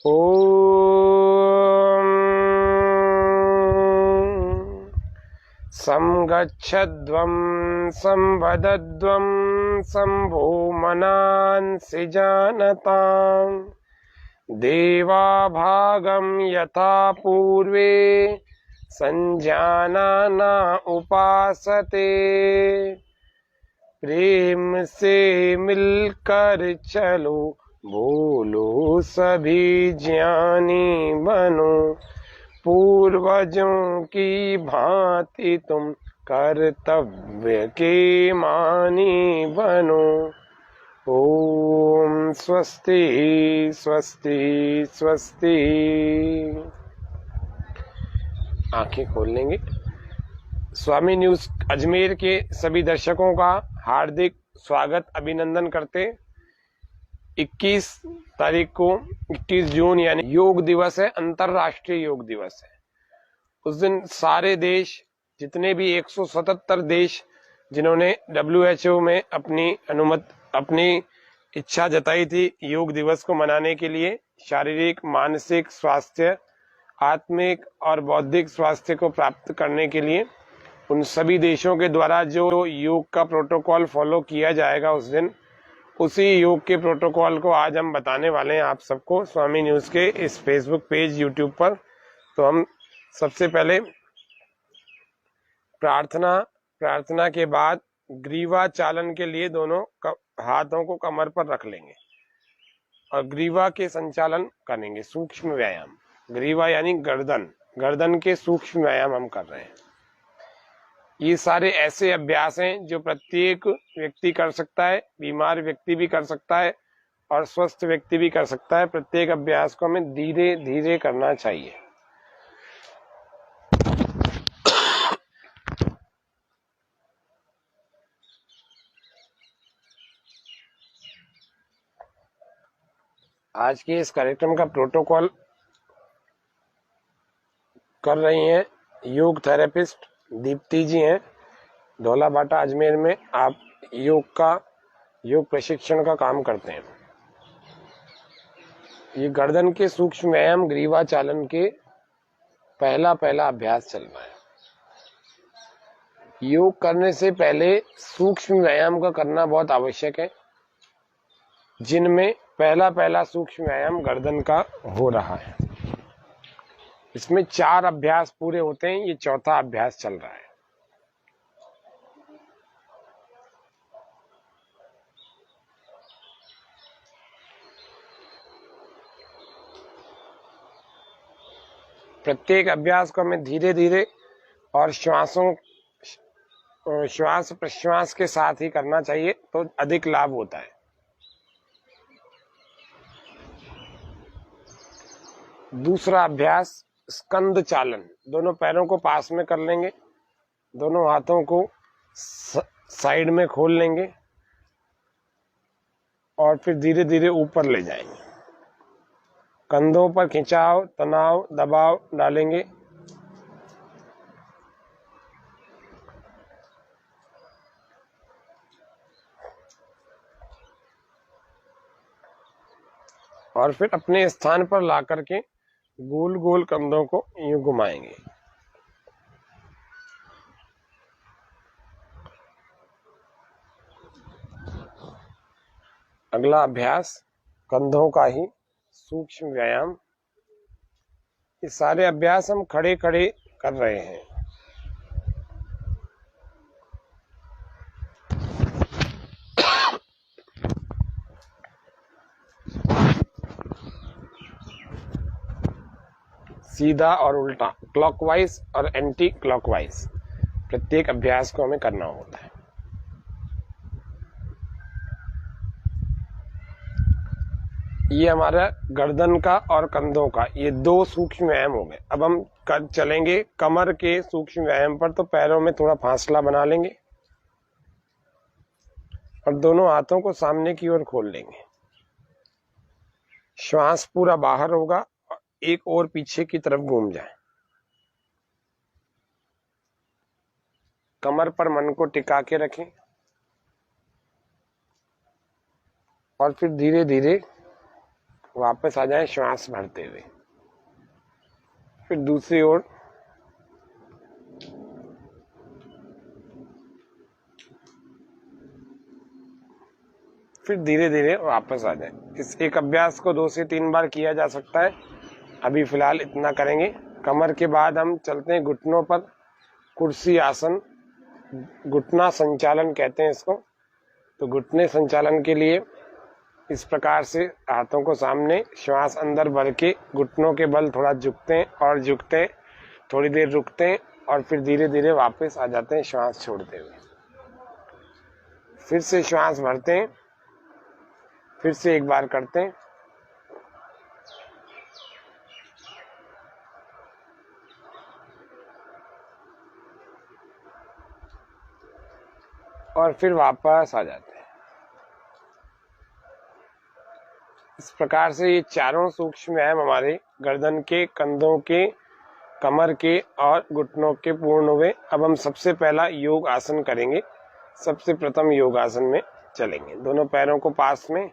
ॐ सं गच्छध्वं संवदध्वं शम्भो मनांसि जानतां देवाभागं यथा पूर्वे संजानाना उपासते। प्रेम से मिलकर चलो, बोलो सभी ज्ञानी बनो, पूर्वजों की भांति तुम कर्तव्य के मानी बनो। ओम स्वस्ति स्वस्ति स्वस्ति। आंखें खोल लेंगे। स्वामी न्यूज अजमेर के सभी दर्शकों का हार्दिक स्वागत अभिनंदन करते। 21 तारीख को 21 जून यानी योग दिवस है, अंतरराष्ट्रीय योग दिवस है। उस दिन सारे देश, जितने भी 177 देश जिन्होंने WHO में अपनी इच्छा जताई थी योग दिवस को मनाने के लिए, शारीरिक मानसिक स्वास्थ्य, आत्मिक और बौद्धिक स्वास्थ्य को प्राप्त करने के लिए, उन सभी देशों के द्वारा जो योग का प्रोटोकॉल फॉलो किया जाएगा उस दिन, उसी योग के प्रोटोकॉल को आज हम बताने वाले हैं आप सबको स्वामी न्यूज के इस फेसबुक पेज, यूट्यूब पर। तो हम सबसे पहले प्रार्थना के बाद ग्रीवा चालन के लिए दोनों हाथों को कमर पर रख लेंगे और ग्रीवा के संचालन करेंगे। सूक्ष्म व्यायाम, ग्रीवा यानी गर्दन के सूक्ष्म व्यायाम हम कर रहे हैं। ये सारे ऐसे अभ्यास हैं जो प्रत्येक व्यक्ति कर सकता है, बीमार व्यक्ति भी कर सकता है और स्वस्थ व्यक्ति भी कर सकता है। प्रत्येक अभ्यास को हमें धीरे धीरे करना चाहिए। आज के इस कार्यक्रम का प्रोटोकॉल कर रही हैं योग थेरेपिस्ट दीप्ति जी हैं, धौलाबाटा अजमेर में। आप योग प्रशिक्षण का काम करते हैं। ये गर्दन के सूक्ष्म व्यायाम ग्रीवा चालन के पहला अभ्यास चल रहा है। योग करने से पहले सूक्ष्म व्यायाम का करना बहुत आवश्यक है, जिनमें पहला सूक्ष्म व्यायाम गर्दन का हो रहा है। इसमें 4 अभ्यास पूरे होते हैं, ये चौथा अभ्यास चल रहा है। प्रत्येक अभ्यास को हमें धीरे धीरे और श्वास प्रश्वास के साथ ही करना चाहिए, तो अधिक लाभ होता है। दूसरा अभ्यास स्कंद चालन, दोनों पैरों को पास में कर लेंगे, दोनों हाथों को साइड में खोल लेंगे और फिर धीरे धीरे ऊपर ले जाएंगे। कंधों पर खिंचाव, तनाव, दबाव डालेंगे। और फिर अपने स्थान पर ला करके गोल गोल कंधों को यूं घुमाएंगे। अगला अभ्यास कंधों का ही सूक्ष्म व्यायाम। ये सारे अभ्यास हम खड़े खड़े कर रहे हैं। सीधा और उल्टा, क्लॉकवाइज और एंटी क्लॉकवाइज, प्रत्येक अभ्यास को हमें करना होता है। ये हमारा गर्दन का और कंधों का ये 2 सूक्ष्म व्यायाम हो गए। अब हम चलेंगे कमर के सूक्ष्म व्यायाम पर। तो पैरों में थोड़ा फासला बना लेंगे और दोनों हाथों को सामने की ओर खोल लेंगे। श्वास पूरा बाहर होगा, एक और पीछे की तरफ घूम जाए। कमर पर मन को टिका के रखें और फिर धीरे धीरे वापस आ जाएं श्वास भरते हुए। फिर दूसरी ओर फिर धीरे धीरे वापस आ जाए। इस एक अभ्यास को 2 से 3 बार किया जा सकता है। अभी फिलहाल इतना करेंगे। कमर के बाद हम चलते हैं घुटनों पर। कुर्सी आसन, घुटना संचालन कहते हैं इसको। तो घुटने संचालन के लिए इस प्रकार से हाथों को सामने, श्वास अंदर भर के घुटनों के बल थोड़ा झुकते हैं और झुकते हैं, थोड़ी देर रुकते हैं और फिर धीरे धीरे वापस आ जाते हैं श्वास छोड़ते हुए। फिर से श्वास भरते हैं, फिर से एक बार करते हैं। और फिर वापस आ जाते हैं। इस प्रकार से ये चारों सूक्ष्म व्यायाम हमारे गर्दन के, कंधों के, कमर के और घुटनों के पूर्ण हुए। अब हम सबसे पहला योग आसन करेंगे। सबसे प्रथम योग आसन में चलेंगे, दोनों पैरों को पास में।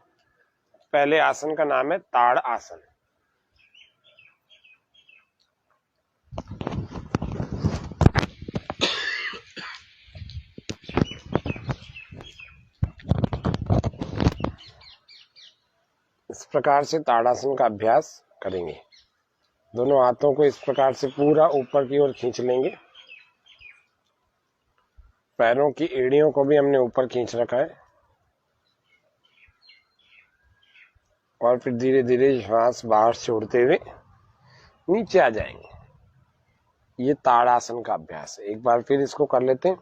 पहले आसन का नाम है ताड़ आसन। इस प्रकार से ताड़ासन का अभ्यास करेंगे। दोनों हाथों को इस प्रकार से पूरा ऊपर की ओर खींच लेंगे। पैरों की एड़ियों को भी हमने ऊपर खींच रखा है। और फिर धीरे धीरे श्वास बाहर छोड़ते हुए नीचे आ जाएंगे। ये ताड़ासन का अभ्यास है। एक बार फिर इसको कर लेते हैं।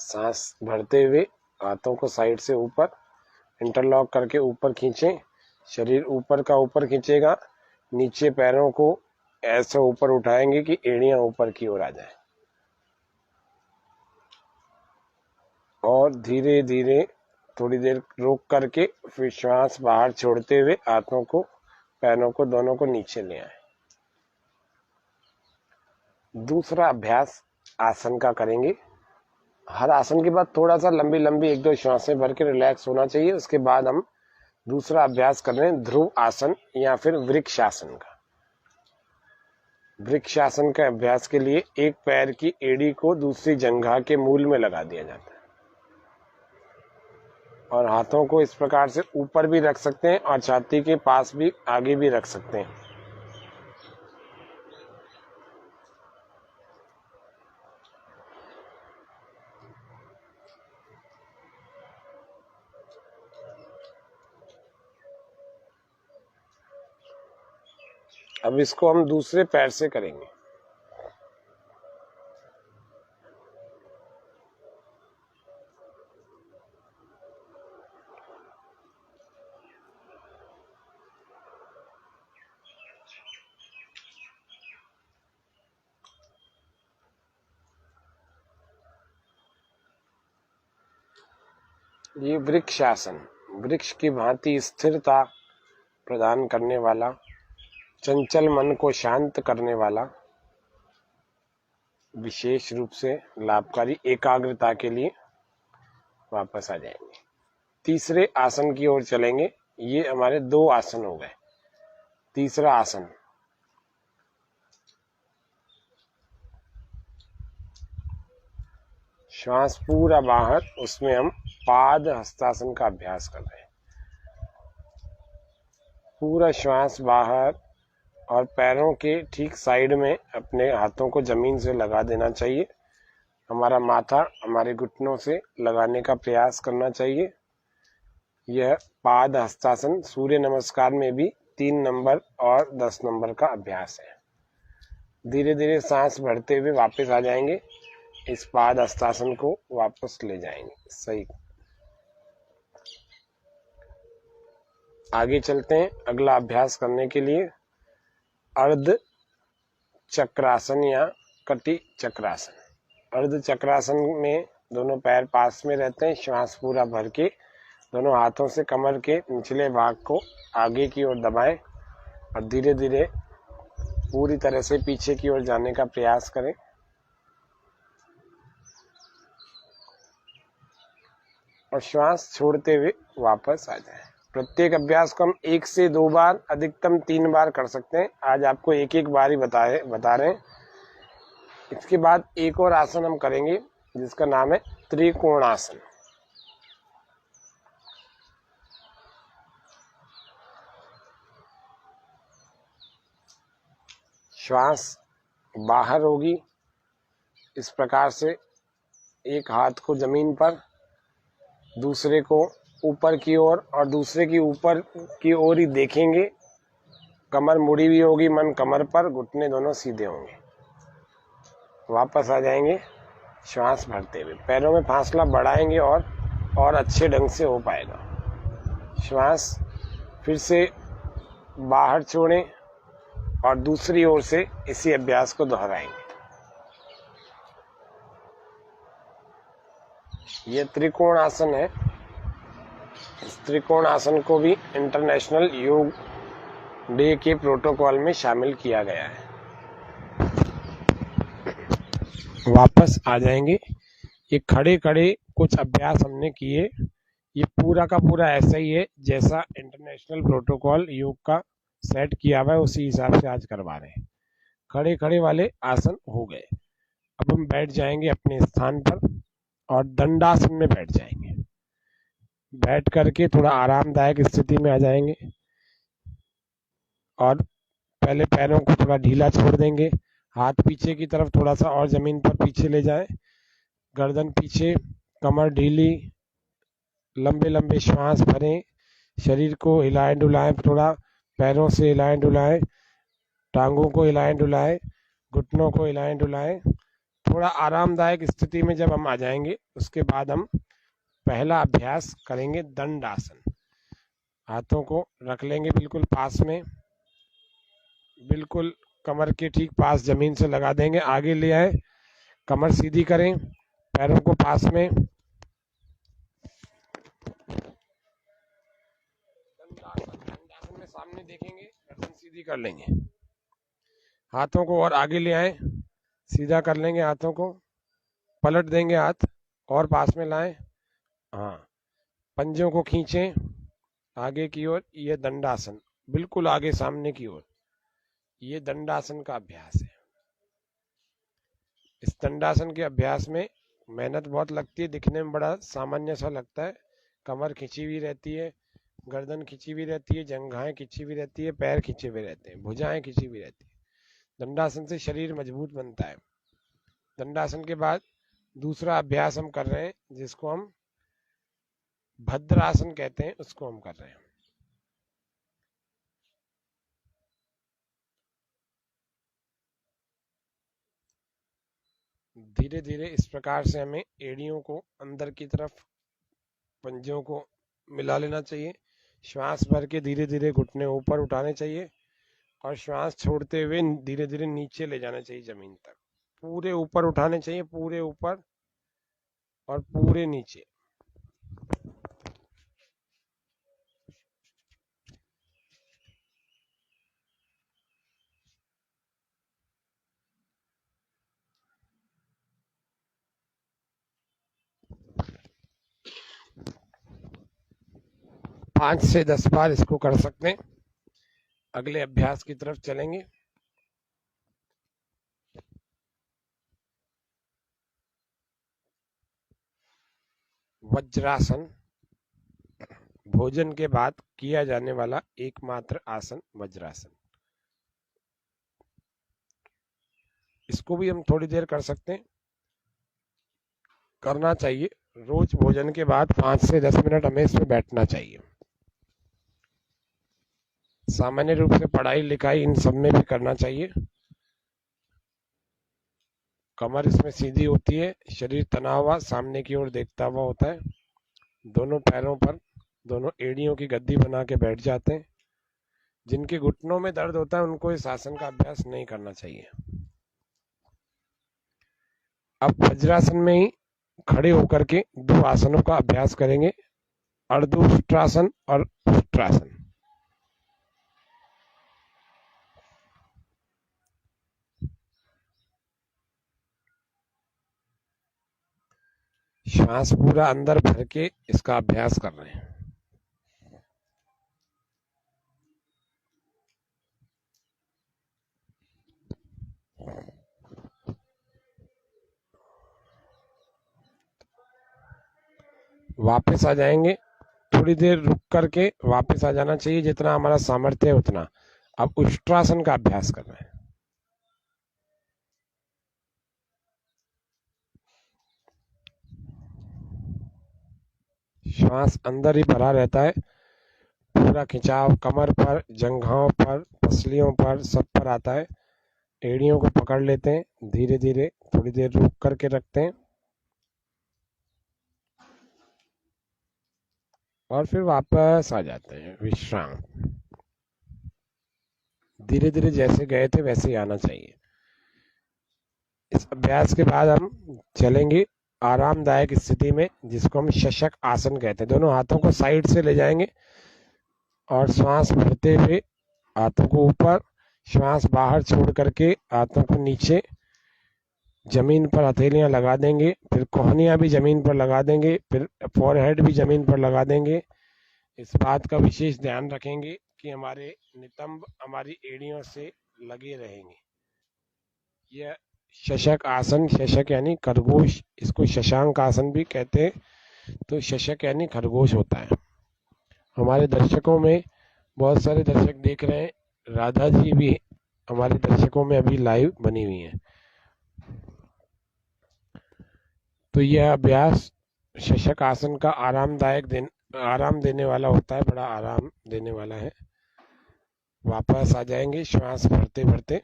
सांस भरते हुए हाथों को साइड से ऊपर इंटरलॉक करके ऊपर खींचें। शरीर ऊपर का ऊपर खींचेगा। नीचे पैरों को ऐसे ऊपर उठाएंगे कि एड़ियां ऊपर की ओर आ जाए। और धीरे धीरे थोड़ी देर रोक करके फिर श्वास बाहर छोड़ते हुए हाथों को, पैरों को, दोनों को नीचे ले आए। दूसरा अभ्यास आसन का करेंगे। हर आसन के बाद थोड़ा सा लंबी लंबी 1-2 श्वासें भर के रिलैक्स होना चाहिए। उसके बाद हम दूसरा अभ्यास कर रहे हैं ध्रुव आसन या फिर वृक्ष आसन का। वृक्ष आसन के अभ्यास के लिए एक पैर की एड़ी को दूसरी जंघा के मूल में लगा दिया जाता है और हाथों को इस प्रकार से ऊपर भी रख सकते हैं और छाती के पास भी आगे भी रख सकते हैं। अब इसको हम दूसरे पैर से करेंगे। ये वृक्ष आसन, वृक्ष की भांति स्थिरता प्रदान करने वाला, चंचल मन को शांत करने वाला, विशेष रूप से लाभकारी एकाग्रता के लिए। वापस आ जाएंगे। तीसरे आसन की ओर चलेंगे। ये हमारे 2 आसन हो गए। तीसरा आसन, श्वास पूरा बाहर, उसमें हम पाद हस्तासन का अभ्यास कर रहे हैं। पूरा श्वास बाहर और पैरों के ठीक साइड में अपने हाथों को जमीन से लगा देना चाहिए। हमारा माथा हमारे घुटनों से लगाने का प्रयास करना चाहिए। यह पाद हस्तासन सूर्य नमस्कार में भी 3 नंबर और 10 नंबर का अभ्यास है। धीरे धीरे सांस भरते हुए वापस आ जाएंगे। इस पाद हस्तासन को वापस ले जाएंगे। सही। आगे चलते हैं अगला अभ्यास करने के लिए। अर्ध चक्रासन या कटी चक्रासन। अर्ध चक्रासन में दोनों पैर पास में रहते हैं। श्वास पूरा भर के दोनों हाथों से कमर के निचले भाग को आगे की ओर दबाएं और धीरे धीरे पूरी तरह से पीछे की ओर जाने का प्रयास करें। और श्वास छोड़ते हुए वापस आ जाए। प्रत्येक अभ्यास को हम 1 से 2 बार, अधिकतम 3 बार कर सकते हैं। आज आपको एक एक बार ही बता रहे हैं। इसके बाद एक और आसन हम करेंगे जिसका नाम है त्रिकोणासन। श्वास बाहर होगी इस प्रकार से, एक हाथ को जमीन पर, दूसरे को ऊपर की ओर और दूसरे की ऊपर की ओर ही देखेंगे। कमर मुड़ी हुई होगी, मन कमर पर, घुटने दोनों सीधे होंगे। वापस आ जाएंगे श्वास भरते हुए, पैरों में फासला बढ़ाएंगे और अच्छे ढंग से हो पाएगा। श्वास फिर से बाहर छोड़ें और दूसरी ओर से इसी अभ्यास को दोहराएंगे। ये त्रिकोण आसन है। इस त्रिकोण आसन को भी इंटरनेशनल योग डे के प्रोटोकॉल में शामिल किया गया है। वापस आ जाएंगे। ये खड़े खड़े कुछ अभ्यास हमने किए, ये पूरा का पूरा ऐसा ही है जैसा इंटरनेशनल प्रोटोकॉल योग का सेट किया हुआ है, उसी हिसाब से आज करवा रहे हैं। खड़े खड़े वाले आसन हो गए। अब हम बैठ जाएंगे अपने स्थान पर और दंडासन में बैठ जाएंगे। बैठ करके थोड़ा आरामदायक स्थिति में आ जाएंगे और पहले पैरों को थोड़ा ढीला छोड़ देंगे। हाथ पीछे की तरफ थोड़ा सा और जमीन पर पीछे ले जाएं, गर्दन पीछे, कमर ढीली, लंबे लंबे श्वास भरें, शरीर को हिलाएं डुलाएं, थोड़ा पैरों से हिलाएं डुलाएं, टांगों को हिलाएं डुलाएं, घुटनों को हिलाएं डुलाएं। थोड़ा आरामदायक स्थिति में जब हम आ जाएंगे उसके बाद हम पहला अभ्यास करेंगे दंडासन। हाथों को रख लेंगे बिल्कुल पास में, बिल्कुल कमर के ठीक पास जमीन से लगा देंगे। आगे ले आए, कमर सीधी करें, पैरों को पास में। दंडासन में सामने देखेंगे, गर्दन सीधी कर लेंगे। हाथों को और आगे ले आए, सीधा कर लेंगे हाथों को, पलट देंगे हाथ और पास में लाएं। हाँ, पंजों को खींचें आगे की ओर। ये दंडासन, बिल्कुल आगे सामने की ओर। ये दंडासन का अभ्यास है। इस दंडासन के अभ्यास में मेहनत बहुत लगती है, दिखने में बड़ा सामान्य सा लगता है। कमर खिंची हुई रहती है, गर्दन खिंची हुई रहती है, जंघाएं खिंची हुई रहती है, पैर खिंचे हुए रहते हैं, भुजाएं खिंची हुई रहती है। दंडासन से शरीर मजबूत बनता है। दंडासन के बाद दूसरा अभ्यास हम कर रहे हैं जिसको हम भद्रासन कहते हैं, उसको हम कर रहे हैं। धीरे धीरे इस प्रकार से हमें एड़ियों को अंदर की तरफ, पंजों को मिला लेना चाहिए। श्वास भर के धीरे धीरे घुटने ऊपर उठाने चाहिए और श्वास छोड़ते हुए धीरे धीरे नीचे ले जाना चाहिए जमीन तक। पूरे ऊपर उठाने चाहिए, पूरे ऊपर और पूरे नीचे। पाँच से 10 बार इसको कर सकते हैं। अगले अभ्यास की तरफ चलेंगे। वज्रासन, भोजन के बाद किया जाने वाला एकमात्र आसन वज्रासन। इसको भी हम थोड़ी देर कर सकते हैं, करना चाहिए। रोज भोजन के बाद 5 से 10 मिनट हमें इसमें बैठना चाहिए। सामान्य रूप से पढ़ाई लिखाई इन सब में भी करना चाहिए। कमर इसमें सीधी होती है, शरीर तना हुआ सामने की ओर देखता हुआ होता है। दोनों पैरों पर दोनों एड़ियों की गद्दी बना के बैठ जाते हैं। जिनके घुटनों में दर्द होता है उनको इस आसन का अभ्यास नहीं करना चाहिए। अब वज्रासन में ही खड़े होकर के 2 आसनों का अभ्यास करेंगे, अर्धोष्ट्रासन और उष्ट्रासन। श्वास पूरा अंदर भर के इसका अभ्यास कर रहे हैं। वापस आ जाएंगे। थोड़ी देर रुक करके वापस आ जाना चाहिए, जितना हमारा सामर्थ्य है उतना। अब उष्ट्रासन का अभ्यास करना है। श्वास अंदर ही भरा रहता है, पूरा खिंचाव कमर पर, जंघाओं पर, पसलियों पर, सब पर आता है। एड़ियों को पकड़ लेते हैं, धीरे धीरे थोड़ी देर रुक करके रखते हैं और फिर वापस आ जाते हैं विश्राम। धीरे धीरे जैसे गए थे वैसे ही आना चाहिए। इस अभ्यास के बाद हम चलेंगे आरामदायक स्थिति में, जिसको हम शशक आसन कहते हैं। दोनों हाथों को साइड से ले जाएंगे और श्वास भरते हुए हाथों को ऊपर, श्वास बाहर छोड़ करके हाथों को नीचे, जमीन पर हथेलियां लगा देंगे, फिर कोहनियां भी जमीन पर लगा देंगे, फिर फोरहेड भी जमीन पर लगा देंगे। इस बात का विशेष ध्यान रखेंगे कि हमारे नितंब हमारी एड़ियों से लगे रहेंगे। यह शशक आसन, शशक यानी खरगोश, इसको शशांक आसन भी कहते हैं। तो शशक यानी खरगोश होता है। हमारे दर्शकों में बहुत सारे दर्शक देख रहे हैं, राधा जी भी हमारे दर्शकों में अभी लाइव बनी हुई हैं। तो यह अभ्यास शशक आसन का आराम देने वाला होता है, बड़ा आराम देने वाला है। वापस आ जाएंगे श्वास भरते भरते,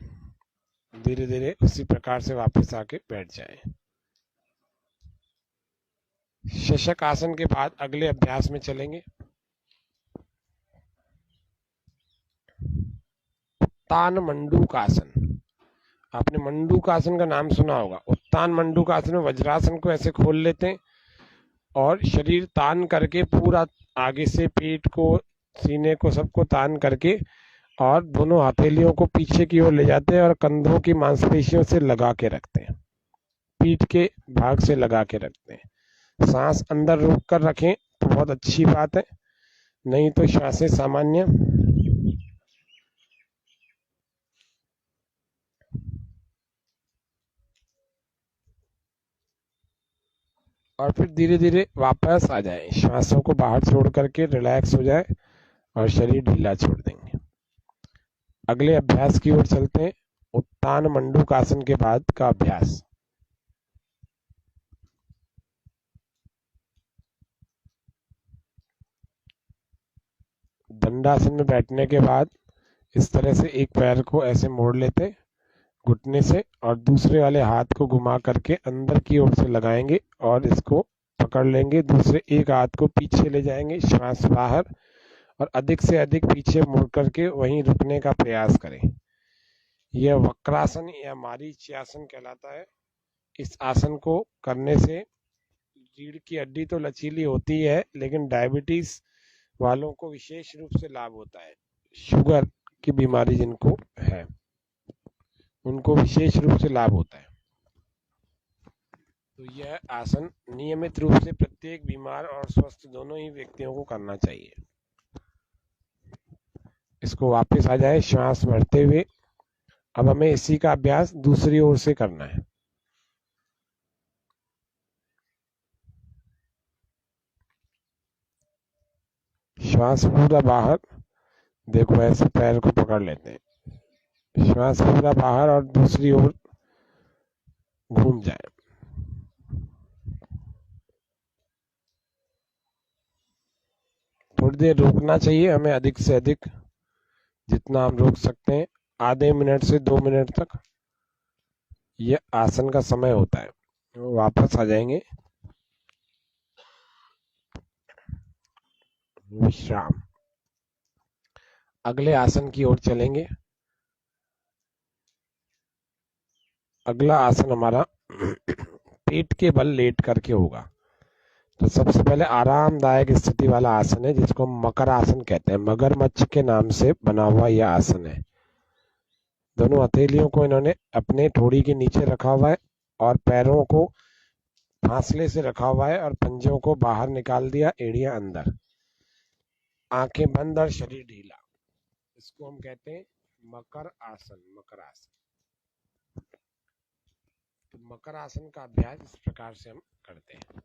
धीरे धीरे उसी प्रकार से वापस आके बैठ जाएं। शशक आसन के बाद अगले अभ्यास में चलेंगे उत्तान मंडूकासन। आपने मंडूकासन का नाम सुना होगा। उत्तान मंडूकासन में वज्रासन को ऐसे खोल लेते हैं और शरीर तान करके पूरा आगे से पेट को, सीने को, सबको तान करके और दोनों हथेलियों को पीछे की ओर ले जाते हैं और कंधों की मांसपेशियों से लगा के रखते हैं, पीठ के भाग से लगा के रखते हैं। सांस अंदर रोक कर रखें तो बहुत अच्छी बात है, नहीं तो श्वासें सामान्य। और फिर धीरे धीरे वापस आ जाए, श्वासों को बाहर छोड़ करके रिलैक्स हो जाए और शरीर ढीला छोड़ देंगे। अगले अभ्यास की ओर चलते हैं, उत्तान मंडूकासन के बाद का अभ्यास। दंडासन में बैठने के बाद इस तरह से एक पैर को ऐसे मोड़ लेते घुटने से और दूसरे वाले हाथ को घुमा करके अंदर की ओर से लगाएंगे और इसको पकड़ लेंगे। दूसरे एक हाथ को पीछे ले जाएंगे, श्वास बाहर, और अधिक से अधिक पीछे मुड़ करके वहीं रुकने का प्रयास करें। यह वक्रासन या मारीच्यासन कहलाता है। इस आसन को करने से रीढ़ की हड्डी तो लचीली होती है, लेकिन डायबिटीज वालों को विशेष रूप से लाभ होता है। शुगर की बीमारी जिनको है उनको विशेष रूप से लाभ होता है। तो यह आसन नियमित रूप से प्रत्येक बीमार और स्वस्थ दोनों ही व्यक्तियों को करना चाहिए। इसको वापस आ जाए श्वास भरते हुए। अब हमें इसी का अभ्यास दूसरी ओर से करना है। श्वास पूरा बाहर, देखो ऐसे पैर को पकड़ लेते हैं, श्वास पूरा बाहर और दूसरी ओर घूम जाए। थोड़ी देर रुकना चाहिए हमें, अधिक से अधिक जितना हम रोक सकते हैं, आधे मिनट से 2 मिनट तक यह आसन का समय होता है। तो वापस आ जाएंगे विश्राम। अगले आसन की ओर चलेंगे। अगला आसन हमारा पेट के बल लेट करके होगा। तो सबसे पहले आरामदायक स्थिति वाला आसन है जिसको मकर आसन कहते हैं। मगरमच्छ के नाम से बना हुआ यह आसन है। दोनों हथेलियों को इन्होंने अपने ठोड़ी के नीचे रखा हुआ है और पैरों को फासले से रखा हुआ है और पंजों को बाहर निकाल दिया, एड़ियां अंदर, आंखें बंद और शरीर ढीला। इसको हम कहते हैं मकर आसन। मकर आसन। तो मकर आसन का अभ्यास इस प्रकार से हम करते हैं।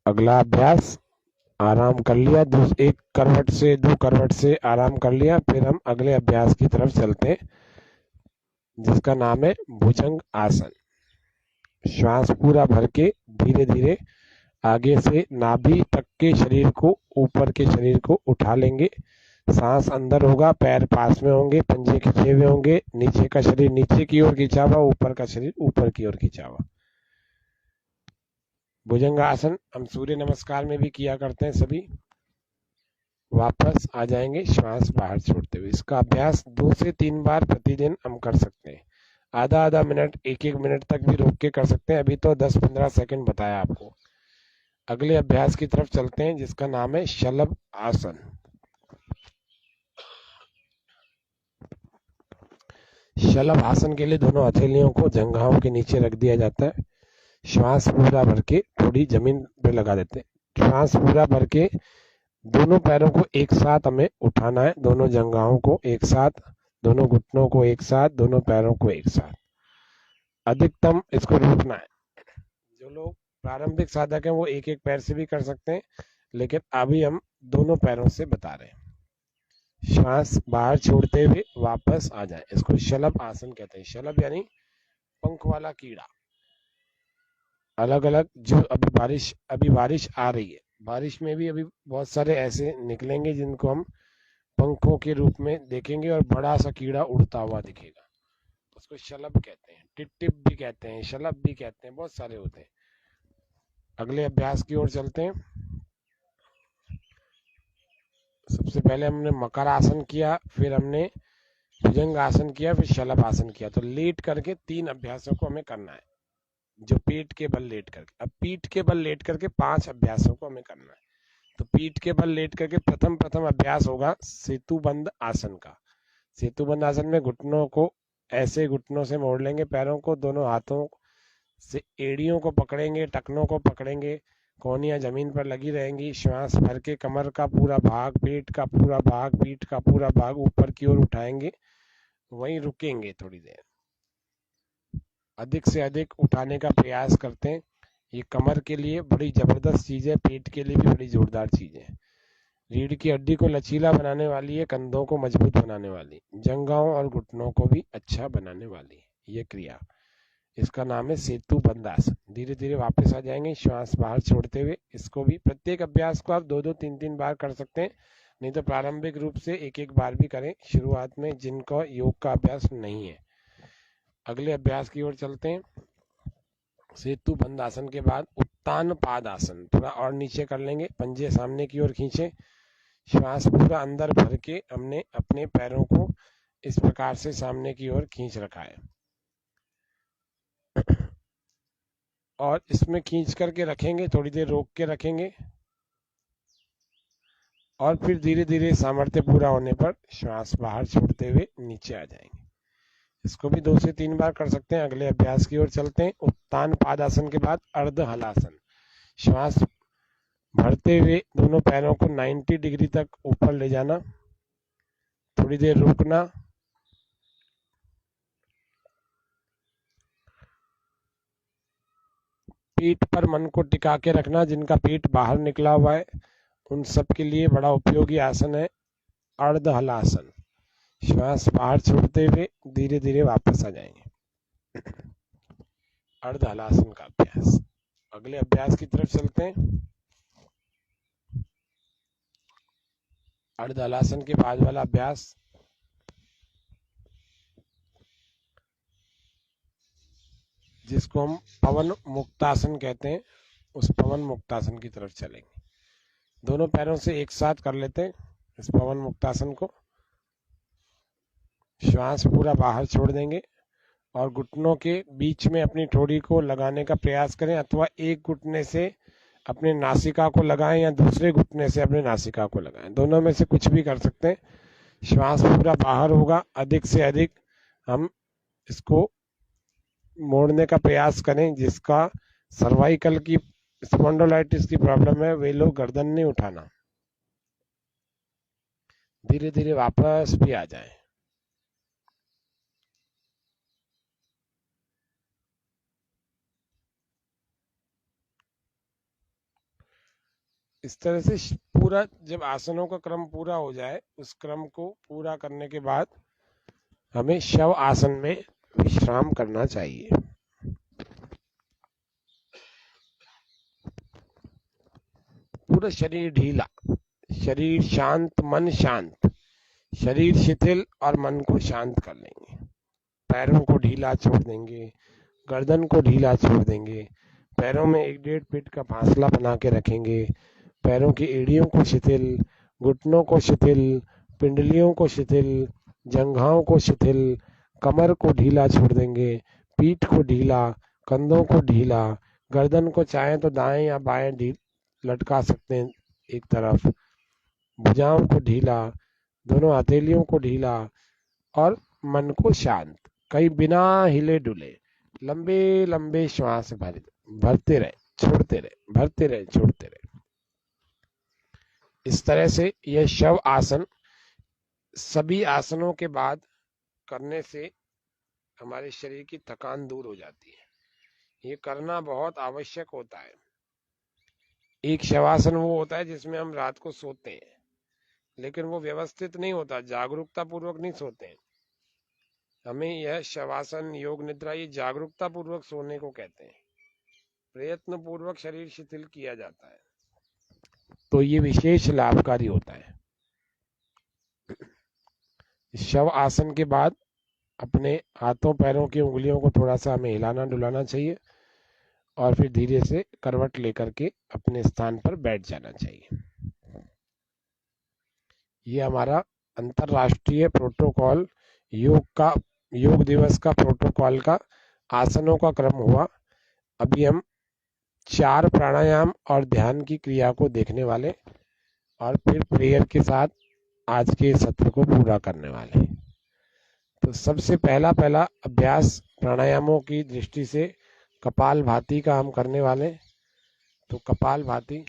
अगला अभ्यास, आराम कर लिया, एक करवट से 2 करवट से आराम कर लिया, फिर हम अगले अभ्यास की तरफ चलते हैं जिसका नाम है भुजंग आसन। श्वास पूरा भर के धीरे धीरे आगे से नाभि तक के शरीर को, ऊपर के शरीर को उठा लेंगे। सांस अंदर होगा, पैर पास में होंगे, पंजे खिंचे हुए होंगे, नीचे का शरीर नीचे की ओर खिंचा हुआ, ऊपर का शरीर ऊपर की ओर खिंचा हुआ। भुजंगासन हम सूर्य नमस्कार में भी किया करते हैं सभी। वापस आ जाएंगे श्वास बाहर छोड़ते हुए। इसका अभ्यास 2 से 3 बार प्रतिदिन हम कर सकते हैं। आधा आधा मिनट, 1 मिनट तक भी रोक के कर सकते हैं। अभी तो 10-15 सेकंड बताया आपको। अगले अभ्यास की तरफ चलते हैं जिसका नाम है शलभ आसन। शलभ आसन के लिए दोनों हथेलियों को जंघाओं के नीचे रख दिया जाता है। श्वास पूरा भर के थोड़ी जमीन पे लगा देते हैं। श्वास पूरा भर के दोनों पैरों को एक साथ हमें उठाना है, दोनों जंघाओं को एक साथ, दोनों घुटनों को एक साथ, दोनों पैरों को एक साथ। अधिकतम इसको रोकना है। जो लोग प्रारंभिक साधक हैं वो एक एक पैर से भी कर सकते हैं, लेकिन अभी हम दोनों पैरों से बता रहे हैं। श्वास बाहर छोड़ते हुए वापस आ जाए, इसको शलभ आसन कहते हैं। शलभ यानी पंख वाला कीड़ा। अलग अलग जो अभी बारिश आ रही है, बारिश में भी अभी बहुत सारे ऐसे निकलेंगे जिनको हम पंखों के रूप में देखेंगे और बड़ा सा कीड़ा उड़ता हुआ दिखेगा, उसको शलभ कहते हैं। टिप भी कहते हैं, शलभ भी कहते हैं, बहुत सारे होते हैं। अगले अभ्यास की ओर चलते हैं। सबसे पहले हमने मकर आसन किया, फिर हमने भुजंग आसन किया, फिर शलभ आसन किया। तो लेट करके 3 अभ्यासों को हमें करना है, जो पीठ के बल लेट करके। अब पीठ के बल लेट करके 5 अभ्यासों को हमें करना है। तो पीठ के बल लेट करके प्रथम अभ्यास होगा सेतुबंद आसन का। सेतुबंद आसन में घुटनों को ऐसे घुटनों से मोड़ लेंगे, पैरों को दोनों हाथों से एड़ियों को पकड़ेंगे, टखनों को पकड़ेंगे, कोहनियां जमीन पर लगी रहेंगी। श्वास भर के कमर का पूरा भाग, पेट का पूरा भाग, पीठ का पूरा भाग ऊपर की ओर उठाएंगे, वहीं रुकेंगे थोड़ी देर। अधिक से अधिक उठाने का प्रयास करते हैं। ये कमर के लिए बड़ी जबरदस्त चीज है, पेट के लिए भी बड़ी जोरदार चीज है। रीढ़ की हड्डी को लचीला बनाने वाली है, कंधों को मजबूत बनाने वाली, जंघाओं और घुटनों को भी अच्छा बनाने वाली है ये क्रिया। इसका नाम है सेतु बंदासन। धीरे धीरे वापस आ जाएंगे श्वास बाहर छोड़ते हुए। इसको भी प्रत्येक अभ्यास को आप 2-2, 3-3 बार कर सकते हैं, नहीं तो प्रारंभिक रूप से एक एक बार भी करें शुरुआत में जिनको योग का अभ्यास नहीं है। अगले अभ्यास की ओर चलते हैं। सेतु बंद आसन के बाद उत्तान पाद आसन, थोड़ा और नीचे कर लेंगे, पंजे सामने की ओर खींचे, श्वास पूरा अंदर भर के हमने अपने पैरों को इस प्रकार से सामने की ओर खींच रखा है और इसमें खींच करके रखेंगे, थोड़ी देर रोक के रखेंगे और फिर धीरे धीरे सामर्थ्य पूरा होने पर श्वास बाहर छोड़ते हुए नीचे आ जाएंगे। इसको भी 2 से 3 बार कर सकते हैं। अगले अभ्यास की ओर चलते हैं। उत्तान पादासन के बाद अर्ध हलासन। श्वास भरते हुए दोनों पैरों को 90 डिग्री तक ऊपर ले जाना, थोड़ी देर रुकना, पीठ पर मन को टिका के रखना। जिनका पीठ बाहर निकला हुआ है उन सब के लिए बड़ा उपयोगी आसन है अर्ध हलासन। श्वास बाहर छोड़ते हुए धीरे धीरे वापस आ जाएंगे। अर्ध हलासन का अभ्यास। अगले अभ्यास की तरफ चलते हैं। अर्ध हलासन के बाद वाला अभ्यास जिसको हम पवन मुक्तासन कहते हैं, उस पवन मुक्तासन की तरफ चलेंगे। दोनों पैरों से एक साथ कर लेते हैं इस पवन मुक्तासन को। श्वास पूरा बाहर छोड़ देंगे और घुटनों के बीच में अपनी ठोड़ी को लगाने का प्रयास करें, अथवा एक घुटने से अपने नासिका को लगाएं या दूसरे घुटने से अपने नासिका को लगाएं, दोनों में से कुछ भी कर सकते हैं। श्वास पूरा बाहर होगा। अधिक से अधिक हम इसको मोड़ने का प्रयास करें। जिसका सर्वाइकल की स्पॉन्डिलोलाइटिस की प्रॉब्लम है वे लोग गर्दन नहीं उठाना। धीरे धीरे वापस भी आ जाए। इस तरह से पूरा जब आसनों का क्रम पूरा हो जाए, उस क्रम को पूरा करने के बाद हमें शव आसन में विश्राम करना चाहिए। पूरा शरीर ढीला, शरीर शांत, मन शांत, शरीर शिथिल और मन को शांत कर लेंगे। पैरों को ढीला छोड़ देंगे, गर्दन को ढीला छोड़ देंगे, पैरों में 1-1.5 फीट का फासला बना के रखेंगे। पैरों की एड़ियों को शिथिल, घुटनों को शिथिल, पिंडलियों को शिथिल, जंघाओं को शिथिल, कमर को ढीला छोड़ देंगे, पीठ को ढीला, कंधों को ढीला, गर्दन को चाहें तो दाएं या बाएं लटका सकते हैं एक तरफ, भुजाओं को ढीला, दोनों हथेलियों को ढीला और मन को शांत। कहीं बिना हिले डुले लंबे लंबे श्वास भरते रहे, छोड़ते रहे, भरते रहे, छोड़ते रहे। इस तरह से यह शव आसन सभी आसनों के बाद करने से हमारे शरीर की थकान दूर हो जाती है। ये करना बहुत आवश्यक होता है। एक शवासन वो होता है जिसमें हम रात को सोते हैं, लेकिन वो व्यवस्थित नहीं होता, जागरूकता पूर्वक नहीं सोते हैं। हमें यह शवासन, योग निद्रा, ये जागरूकता पूर्वक सोने को कहते हैं। प्रयत्न पूर्वक शरीर शिथिल किया जाता है, तो ये विशेष लाभकारी होता है। शव आसन के बाद अपने हाथों पैरों की उंगलियों को थोड़ा सा हमें हिलाना डुलाना चाहिए और फिर धीरे से करवट लेकर के अपने स्थान पर बैठ जाना चाहिए। ये हमारा अंतरराष्ट्रीय प्रोटोकॉल योग दिवस का प्रोटोकॉल का आसनों का क्रम हुआ। अभी हम 4 प्राणायाम और ध्यान की क्रिया को देखने वाले और फिर प्रेयर के साथ आज के सत्र को पूरा करने वाले। तो सबसे पहला अभ्यास प्राणायामों की दृष्टि से कपाल भाती का हम करने वाले। तो कपाल भाती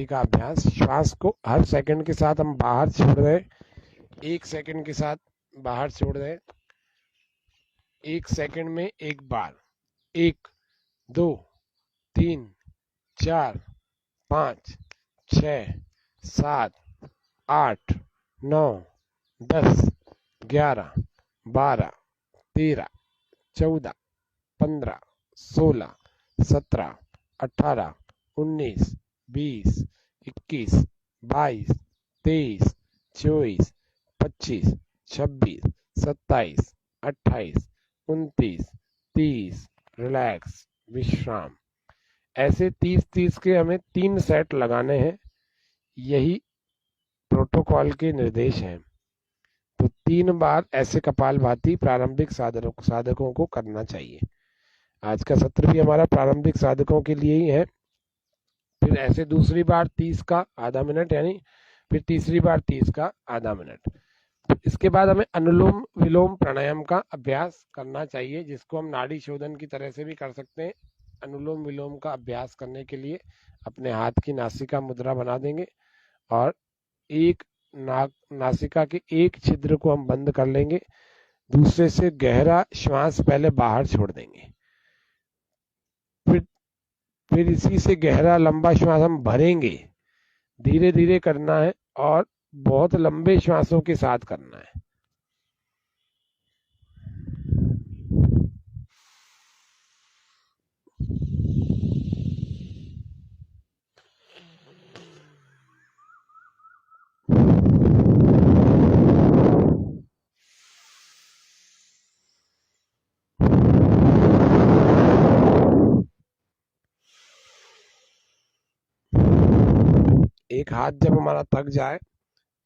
का अभ्यास, श्वास को हर सेकंड के साथ हम बाहर छोड़ रहे, 1 सेकंड के साथ बाहर छोड़ रहे, 1 सेकंड में एक बार, 1 2 3 4 5 6 7 8 9 10 11 12 13 14 15 16 17 18 19 20 21 22 23 24 25 26 27 28 29 30। रिलैक्स, विश्राम। ऐसे 30 के हमें 3 सेट लगाने हैं। यही प्रोटोकॉल के निर्देश हैं। तो 3 बार ऐसे कपालभाति प्रारंभिक साधकों को करना चाहिए। आज का सत्र भी हमारा प्रारंभिक साधकों के लिए ही है। फिर ऐसे दूसरी बार 30 का आधा मिनट, यानी फिर तीसरी बार 30 का आधा मिनट। इसके बाद हमें अनुलोम विलोम प्राणायाम का अभ्यास करना चाहिए, जिसको हम नाड़ी शोधन की तरह से भी कर सकते हैं। अनुलोम विलोम का अभ्यास करने के लिए अपने हाथ की नासिका मुद्रा बना देंगे और एक नासिका के एक छिद्र को हम बंद कर लेंगे, दूसरे से गहरा श्वास पहले बाहर छोड़ देंगे, फिर इसी से गहरा लंबा श्वास हम भरेंगे। धीरे धीरे करना है और बहुत लंबे श्वासों के साथ करना है। एक हाथ जब हमारा थक जाए,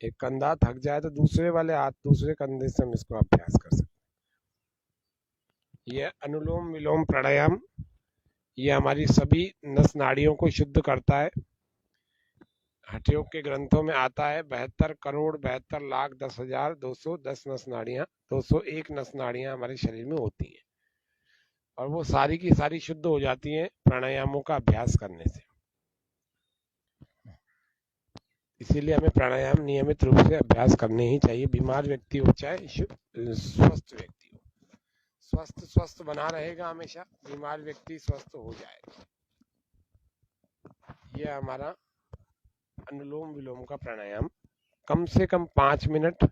एक कंधा थक जाए, तो दूसरे वाले हाथ दूसरे कंधे से हम इसको अभ्यास कर सकते हैं। यह अनुलोम विलोम प्राणायाम, यह हमारी सभी नस नाड़ियों को शुद्ध करता है। हठयोग के ग्रंथों में आता है 72 करोड़ 72 लाख 10,210 नस नाड़ियां, 201 नस नाड़ियां हमारे शरीर में होती हैं और वो सारी की सारी शुद्ध हो जाती हैं प्राणायामों का अभ्यास करने से। इसीलिए हमें प्राणायाम नियमित रूप से अभ्यास करने ही चाहिए, बीमार व्यक्ति हो चाहे स्वस्थ व्यक्ति हो। स्वस्थ बना रहेगा, हमेशा बीमार व्यक्ति स्वस्थ हो जाएगा। यह हमारा अनुलोम विलोम का प्राणायाम कम से कम 5 मिनट,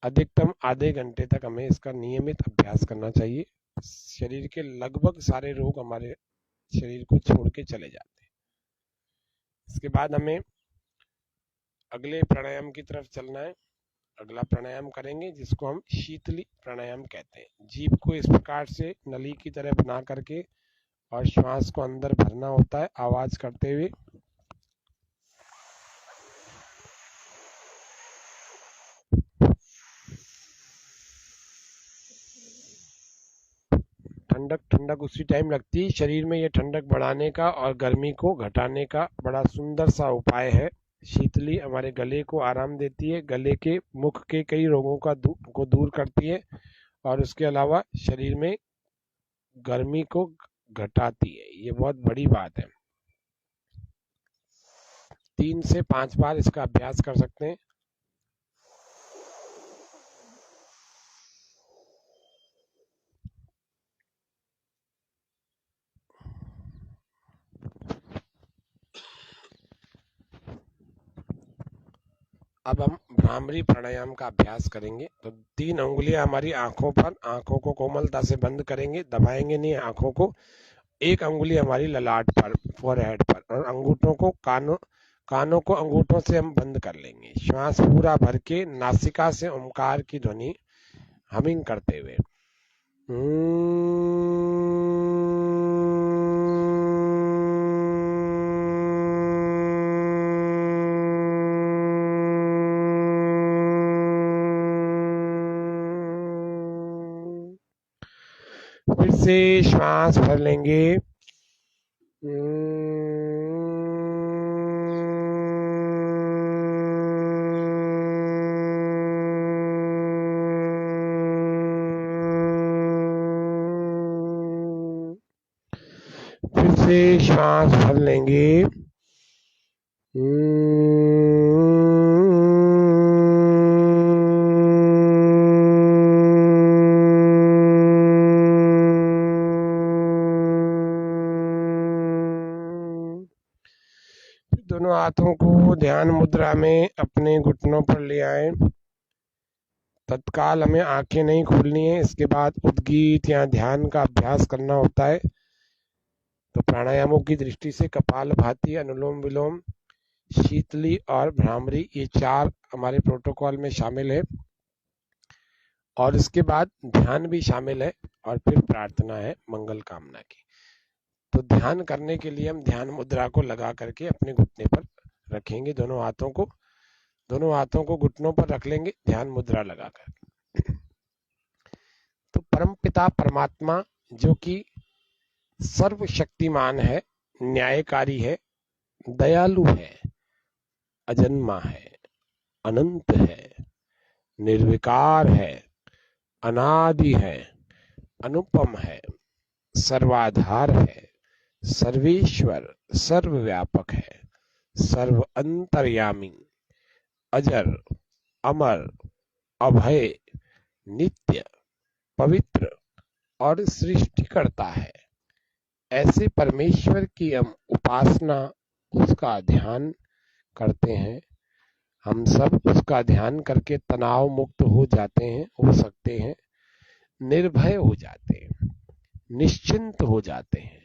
अधिकतम आधे घंटे तक हमें इसका नियमित अभ्यास करना चाहिए। शरीर के लगभग सारे रोग हमारे शरीर को छोड़ के चले जाते हैं। इसके बाद हमें अगले प्राणायाम की तरफ चलना है। अगला प्राणायाम करेंगे जिसको हम शीतली प्राणायाम कहते हैं। जीभ को इस प्रकार से नली की तरह बना करके और श्वास को अंदर भरना होता है आवाज करते हुए। ठंडक उसी टाइम लगती है। शरीर में ये ठंडक बढ़ाने का और गर्मी को घटाने का बड़ा सुंदर सा उपाय है। शीतली हमारे गले को आराम देती है, गले के मुख के कई रोगों को दूर करती है और उसके अलावा शरीर में गर्मी को घटाती है। ये बहुत बड़ी बात है। 3 से 5 बार इसका अभ्यास कर सकते हैं। अब हम भ्रामरी प्राणायाम का अभ्यास करेंगे। तो 3 उंगलियां हमारी आंखों पर, आंखों को कोमलता से बंद करेंगे, दबाएंगे नहीं आंखों को। एक अंगुली हमारी ललाट पर, फोरहेड पर, और अंगूठों को कानों को अंगूठों से हम बंद कर लेंगे। श्वास पूरा भर के नासिका से ओमकार की ध्वनि हमिंग करते हुए फिर से श्वास भर लेंगे। फिर से श्वास भर लेंगे। दोनों हाथों को ध्यान मुद्रा में अपने घुटनों पर ले आए। तत्काल हमें आंखें नहीं खोलनी है। इसके बाद उद्गीत या ध्यान का अभ्यास करना होता है। तो प्राणायामों की दृष्टि से कपालभाति, अनुलोम विलोम, शीतली और भ्रामरी, ये 4 हमारे प्रोटोकॉल में शामिल है। और इसके बाद ध्यान भी शामिल है और फिर प्रार्थना है मंगल कामना की। तो ध्यान करने के लिए हम ध्यान मुद्रा को लगा करके अपने घुटने पर रखेंगे। दोनों हाथों को घुटनों पर रख लेंगे ध्यान मुद्रा लगा कर। तो परमपिता परमात्मा जो कि सर्वशक्तिमान है, न्यायकारी है, दयालु है, अजन्मा है, अनंत है, निर्विकार है, अनादि है, अनुपम है, सर्वाधार है, सर्वेश्वर, सर्वव्यापक है, सर्व अंतर्यामी, अजर, अमर, अभय, नित्य, पवित्र और सृष्टिकर्ता है। ऐसे परमेश्वर की हम उपासना, उसका ध्यान करते हैं। हम सब उसका ध्यान करके तनाव मुक्त हो सकते हैं, निर्भय हो जाते हैं, निश्चिंत हो जाते हैं।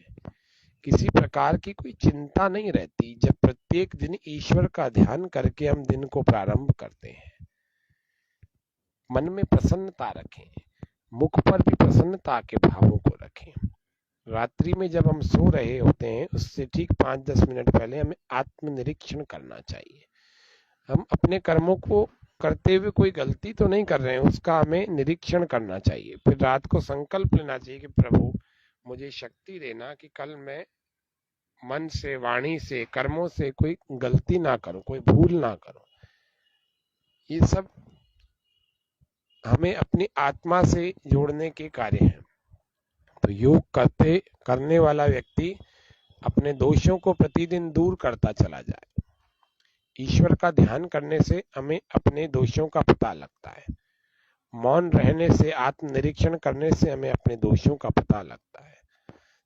किसी प्रकार की कोई चिंता नहीं रहती जब प्रत्येक दिन ईश्वर का ध्यान करके हम दिन को प्रारंभ करते हैं। मन में प्रसन्नता रखें, मुख पर भी प्रसन्नता के भावों को रखें। रात्रि में जब हम सो रहे होते हैं उससे ठीक 5-10 मिनट पहले हमें आत्मनिरीक्षण करना चाहिए। हम अपने कर्मों को करते हुए कोई गलती तो नहीं कर रहे हैं, उसका हमें निरीक्षण करना चाहिए। फिर रात को संकल्प लेना चाहिए कि प्रभु मुझे शक्ति देना कि कल मैं मन से, वाणी से, कर्मों से कोई गलती ना करूं, कोई भूल ना करूं। ये सब हमें अपनी आत्मा से जोड़ने के कार्य हैं। तो योग करने वाला व्यक्ति अपने दोषों को प्रतिदिन दूर करता चला जाए। ईश्वर का ध्यान करने से हमें अपने दोषों का पता लगता है। मौन रहने से, आत्मनिरीक्षण करने से हमें अपने दोषों का पता लगता है।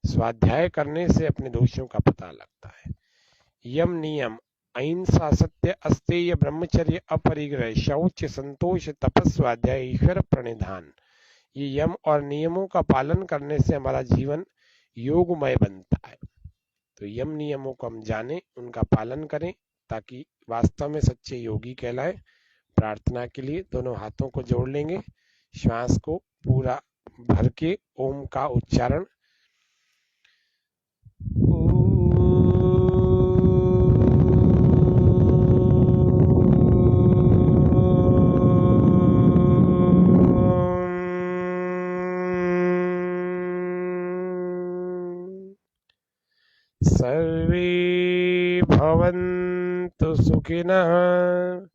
स्वाध्याय करने से अपने दोषों का पता लगता है। यम नियम, अहिंसा, सत्य, अस्तेय, ब्रह्मचर्य, अपरिग्रह, शौच, संतोष, तपस्या, स्वाध्याय, ईश्वर प्रणिधान, ये यम और नियमों का पालन करने से हमारा जीवन योगमय बनता है। तो यम नियमों को हम जानें, उनका पालन करें, ताकि वास्तव में सच्चे योगी कहलाए। प्रार्थना के लिए दोनों हाथों को जोड़ लेंगे, श्वास को पूरा भर के ओम का उच्चारण। सर्वे भवन्तु सुखिनः,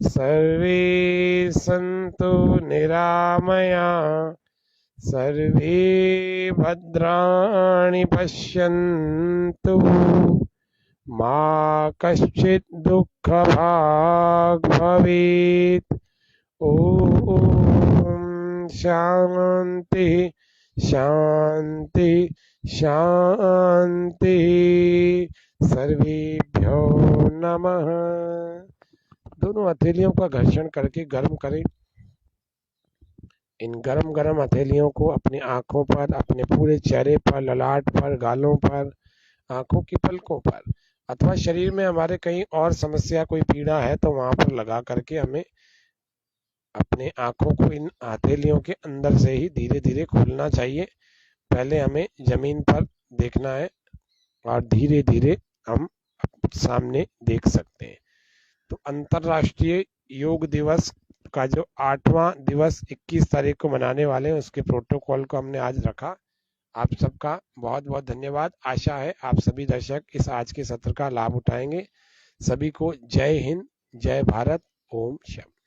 सर्वे सन्तु निरामया, सर्वे भद्राणि पश्यन्तु, मा कश्चित् दुःखभाग् भवेत्। ॐ शान्ति शान्ति शान्ति। सर्वेभ्यो नमः। दोनों हथेलियों का घर्षण करके गर्म करें। इन गरम गरम हथेलियों को अपनी आंखों पर, अपने पूरे चेहरे पर, ललाट पर, गालों पर, आंखों की पलकों पर, अथवा शरीर में हमारे कहीं और समस्या, कोई पीड़ा है तो वहां पर लगा करके हमें अपने आंखों को इन हथेलियों के अंदर से ही धीरे धीरे खोलना चाहिए। पहले हमें जमीन पर देखना है और धीरे धीरे हम सामने देख सकते हैं। तो अंतर्राष्ट्रीय योग दिवस का जो 8वां दिवस 21 तारीख को मनाने वाले हैं, उसके प्रोटोकॉल को हमने आज रखा। आप सबका बहुत बहुत धन्यवाद। आशा है आप सभी दर्शक इस आज के सत्र का लाभ उठाएंगे। सभी को जय हिंद, जय भारत, ओम शम।